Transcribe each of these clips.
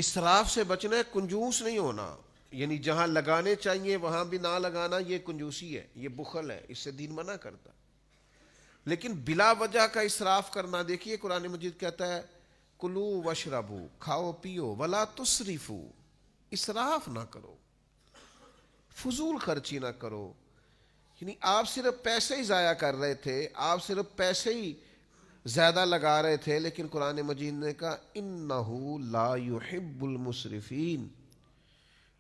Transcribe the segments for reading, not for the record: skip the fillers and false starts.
اسراف سے بچنا ہے، کنجوس نہیں ہونا، یعنی جہاں لگانے چاہیے وہاں بھی نہ لگانا، یہ کنجوسی ہے، یہ بخل ہے، اس سے دین منع کرتا۔ لیکن بلا وجہ کا اسراف کرنا، دیکھیے قرآن مجید کہتا ہے کلو وشربو، کھاؤ پیو، ولا تسرفو، اسراف نہ کرو، فضول خرچی نہ کرو۔ یعنی آپ صرف پیسے ہی ضائع کر رہے تھے، آپ صرف پیسے ہی زیادہ لگا رہے تھے، لیکن قرآن مجید نے کہا انہو لا یحب المسرفین،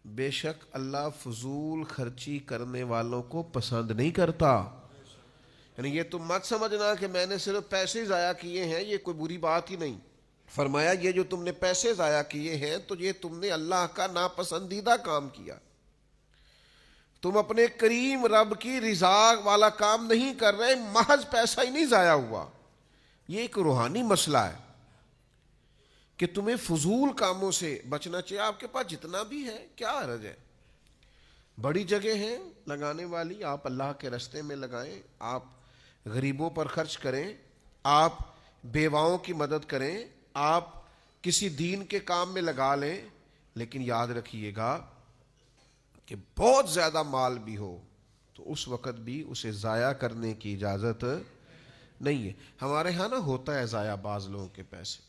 بے شک اللہ فضول خرچی کرنے والوں کو پسند نہیں کرتا۔ یعنی یہ تم مت سمجھنا کہ میں نے صرف پیسے ضائع کیے ہیں یہ کوئی بری بات ہی نہیں۔ فرمایا یہ جو تم نے پیسے ضائع کیے ہیں تو یہ تم نے اللہ کا ناپسندیدہ کام کیا، تم اپنے کریم رب کی رضا والا کام نہیں کر رہے، محض پیسہ ہی نہیں ضائع ہوا۔ یہ ایک روحانی مسئلہ ہے کہ تمہیں فضول کاموں سے بچنا چاہیے۔ آپ کے پاس جتنا بھی ہے کیا حرج ہے، بڑی جگہ ہیں لگانے والی، آپ اللہ کے راستے میں لگائیں، آپ غریبوں پر خرچ کریں، آپ بیواؤں کی مدد کریں، آپ کسی دین کے کام میں لگا لیں، لیکن یاد رکھیے گا کہ بہت زیادہ مال بھی ہو تو اس وقت بھی اسے ضائع کرنے کی اجازت نہیں ہے۔ ہمارے ہاں نا ہوتا ہے ضائع بعض لوگوں کے پیسے،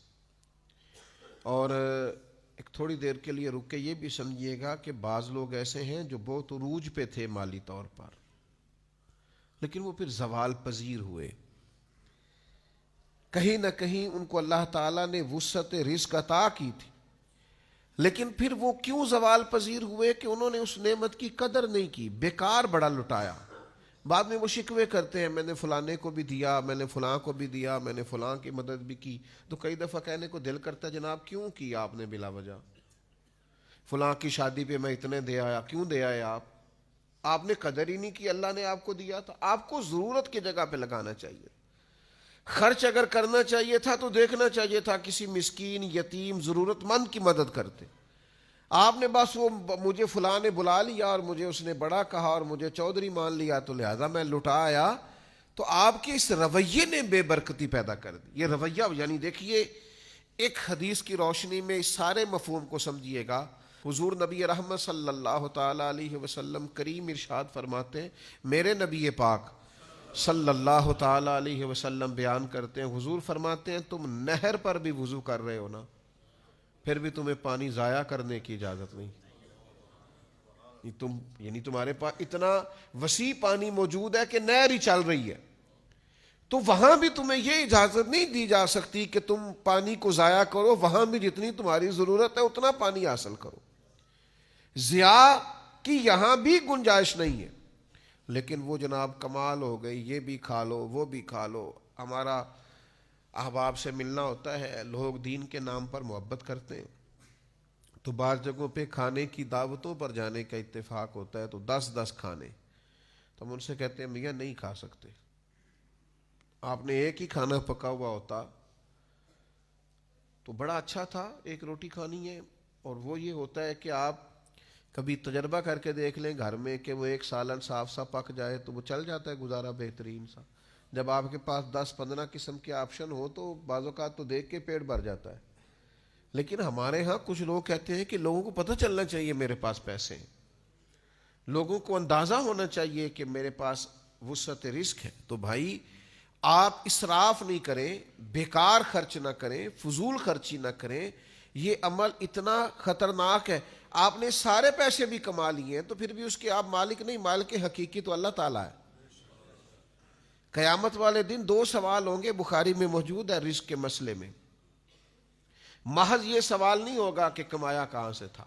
اور ایک تھوڑی دیر کے لیے رک کے یہ بھی سمجھیے گا کہ بعض لوگ ایسے ہیں جو بہت عروج پہ تھے مالی طور پر، لیکن وہ پھر زوال پذیر ہوئے۔ کہیں نہ کہیں ان کو اللہ تعالیٰ نے وسعت رزق عطا کی تھی، لیکن پھر وہ کیوں زوال پذیر ہوئے کہ انہوں نے اس نعمت کی قدر نہیں کی، بیکار بڑا لٹایا۔ بعد میں وہ شکوے کرتے ہیں میں نے فلانے کو بھی دیا، میں نے فلاں کو بھی دیا، میں نے فلاں کی مدد بھی کی، تو کئی دفعہ کہنے کو دل کرتا ہے جناب کیوں کی آپ نے بلا وجہ؟ فلاں کی شادی پہ میں اتنے دے آیا، کیوں دے آئے آپ نے قدر ہی نہیں کی، اللہ نے آپ کو دیا تھا۔ آپ کو ضرورت کی جگہ پہ لگانا چاہیے، خرچ اگر کرنا چاہیے تھا تو دیکھنا چاہیے تھا کسی مسکین یتیم ضرورت مند کی مدد کرتے۔ آپ نے بس وہ مجھے فلاں نے بلا لیا اور مجھے اس نے بڑا کہا اور مجھے چودھری مان لیا تو لہذا میں لٹا آیا، تو آپ کے اس رویے نے بے برکتی پیدا کر دی۔ یہ رویہ یعنی دیکھیے ایک حدیث کی روشنی میں اس سارے مفہوم کو سمجھیے گا۔ حضور نبی رحمت صلی اللہ تعالی علیہ وسلم کریم ارشاد فرماتے ہیں، میرے نبی پاک صلی اللہ تعالی علیہ وسلم بیان کرتے ہیں، حضور فرماتے ہیں تم نہر پر بھی وضو کر رہے ہو نا، پھر بھی تمہیں پانی ضائع کرنے کی اجازت نہیں۔ یعنی تمہارے پاس اتنا وسیع پانی موجود ہے کہ نہر ہی چل رہی ہے، تو وہاں بھی تمہیں یہ اجازت نہیں دی جا سکتی کہ تم پانی کو ضائع کرو، وہاں بھی جتنی تمہاری ضرورت ہے اتنا پانی حاصل کرو، ضیاء کی یہاں بھی گنجائش نہیں ہے۔ لیکن وہ جناب کمال ہو گئی، یہ بھی کھا لو وہ بھی کھا لو۔ ہمارا احباب سے ملنا ہوتا ہے، لوگ دین کے نام پر محبت کرتے ہیں، تو بعض جگہوں پہ کھانے کی دعوتوں پر جانے کا اتفاق ہوتا ہے تو 10 کھانے، تو ہم ان سے کہتے ہیں میاں نہیں کھا سکتے، آپ نے ایک ہی کھانا پکا ہوا ہوتا تو بڑا اچھا تھا، ایک روٹی کھانی ہے۔ اور وہ یہ ہوتا ہے کہ آپ کبھی تجربہ کر کے دیکھ لیں گھر میں کہ وہ ایک سالن صاف سا پک جائے تو وہ چل جاتا ہے گزارا بہترین سا۔ جب آپ کے پاس 10-15 قسم کے آپشن ہو تو بعض اوقات تو دیکھ کے پیٹ بھر جاتا ہے۔ لیکن ہمارے ہاں کچھ لوگ کہتے ہیں کہ لوگوں کو پتہ چلنا چاہیے میرے پاس پیسے ہیں، لوگوں کو اندازہ ہونا چاہیے کہ میرے پاس وسعت رزق ہے۔ تو بھائی آپ اسراف نہیں کریں، بیکار خرچ نہ کریں، فضول خرچی نہ کریں، یہ عمل اتنا خطرناک ہے۔ آپ نے سارے پیسے بھی کما لیے ہیں تو پھر بھی اس کے آپ مالک نہیں، مالک حقیقی تو اللہ تعالیٰ ہے۔ قیامت والے دن 2 سوال ہوں گے، بخاری میں موجود ہے رزق کے مسئلے میں۔ محض یہ سوال نہیں ہوگا کہ کمایا کہاں سے تھا،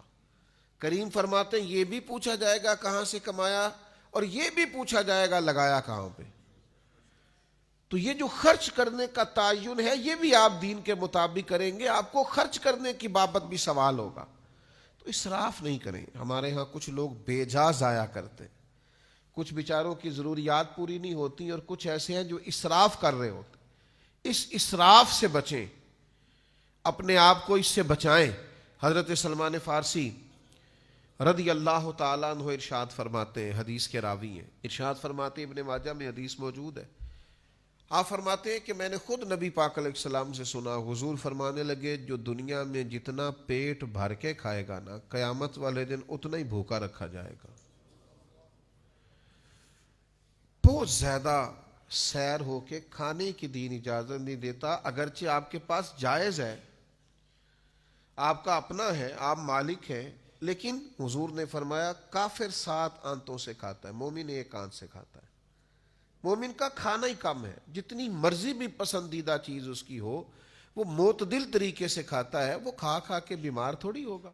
کریم فرماتے ہیں یہ بھی پوچھا جائے گا کہاں سے کمایا، اور یہ بھی پوچھا جائے گا لگایا کہاں پہ۔ تو یہ جو خرچ کرنے کا تعین ہے یہ بھی آپ دین کے مطابق کریں گے، آپ کو خرچ کرنے کی بابت بھی سوال ہوگا، تو اسراف نہیں کریں۔ ہمارے ہاں کچھ لوگ بے جا ضائع کرتے ہیں، کچھ بیچاروں کی ضروریات پوری نہیں ہوتی، اور کچھ ایسے ہیں جو اسراف کر رہے ہوتے۔ اس اسراف سے بچیں، اپنے آپ کو اس سے بچائیں۔ حضرت سلمان فارسی رضی اللہ تعالیٰ عنہ ارشاد فرماتے ہیں، حدیث کے راوی ہیں، ارشاد فرماتے ہیں ابن ماجہ میں حدیث موجود ہے، آپ فرماتے ہیں کہ میں نے خود نبی پاک علیہ السلام سے سنا، حضور فرمانے لگے جو دنیا میں جتنا پیٹ بھر کے کھائے گا نا، قیامت والے دن اتنا ہی بھوکا رکھا جائے گا۔ بہت زیادہ سیر ہو کے کھانے کی دین اجازت نہیں دیتا، اگرچہ آپ کے پاس جائز ہے، آپ کا اپنا ہے، آپ مالک ہیں، لیکن حضور نے فرمایا کافر 7 آنتوں سے کھاتا ہے، مومن 1 آنت سے کھاتا ہے۔ مومن کا کھانا ہی کم ہے، جتنی مرضی بھی پسندیدہ چیز اس کی ہو، وہ معتدل طریقے سے کھاتا ہے، وہ کھا کھا کے بیمار تھوڑی ہوگا۔